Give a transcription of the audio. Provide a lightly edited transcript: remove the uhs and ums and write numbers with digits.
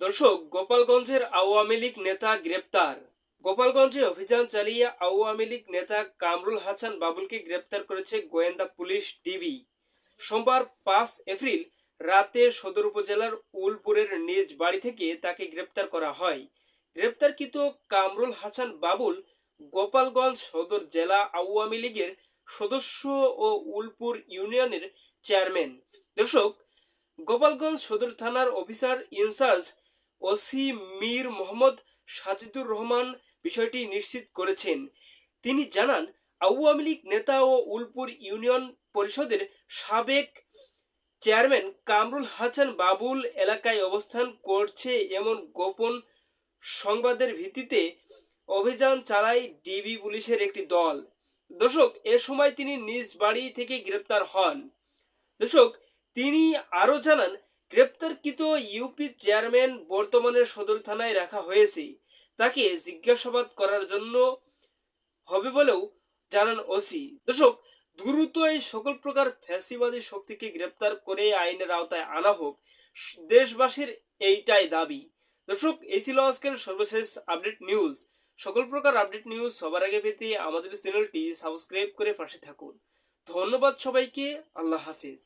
দর্শক, গোপালগঞ্জের আওয়ামী লীগ নেতা গ্রেপ্তার। গোপালগঞ্জে অভিযান চালিয়ে আওয়ামী লীগ নেতা কামরুল হাসান বাবুলকে গ্রেপ্তার করেছে গোয়েন্দা পুলিশ ডিবি। সোমবার 5 এপ্রিল রাতে সদর উপজেলার উলপুরের নিজ বাড়ি থেকে তাকে গ্রেপ্তার করা হয়। গ্রেপ্তারকৃত কামরুল হাসান বাবুল গোপালগঞ্জ সদর জেলা আওয়ামী লীগের সদস্য ও উলপুর ইউনিয়নের চেয়ারম্যান। দর্শক, গোপালগঞ্জ সদর থানার officer in charge OC Mir Mohammad Sajidur Rahman বিষয়টি নিশ্চিত করেছেন। তিনি জানান, আওয়ামী লীগ নেতা ও উলপুর ইউনিয়ন পরিষদের সাবেক চেয়ারম্যান কামরুল হাসান বাবুল এলাকায় অবস্থান করছে এমন গোপন সংবাদের ভিত্তিতে অভিযান চালায় ডিবি পুলিশের একটি দল। দর্শক, এ সময় তিনি নিজ বাড়ি থেকে গ্রেপ্তার হন। দর্শক, তিনি আরও জানান, গ্রেপ্তারকৃত ইউপি চেয়ারম্যান বর্তমানে সদর থানায় রাখা হয়েছে। তাকে জিজ্ঞাসাবাদ করার জন্য হবে বলেও জানান ওসি। দর্শক, দ্রুত এই সকল প্রকার ফ্যাসিবাদী শক্তিকে গ্রেপ্তার করে আইনের আওতায় আনা হোক, দেশবাসীর এইটাই দাবি। দর্শক, এই ছিল আজকের সর্বশেষ আপডেট নিউজ। সকল প্রকার আপডেট নিউজ সবার আগে পেতে আমাদের চ্যানেলটি সাবস্ক্রাইব করে পাশে থাকুন। ধন্যবাদ সবাইকে। আল্লাহ হাফিজ।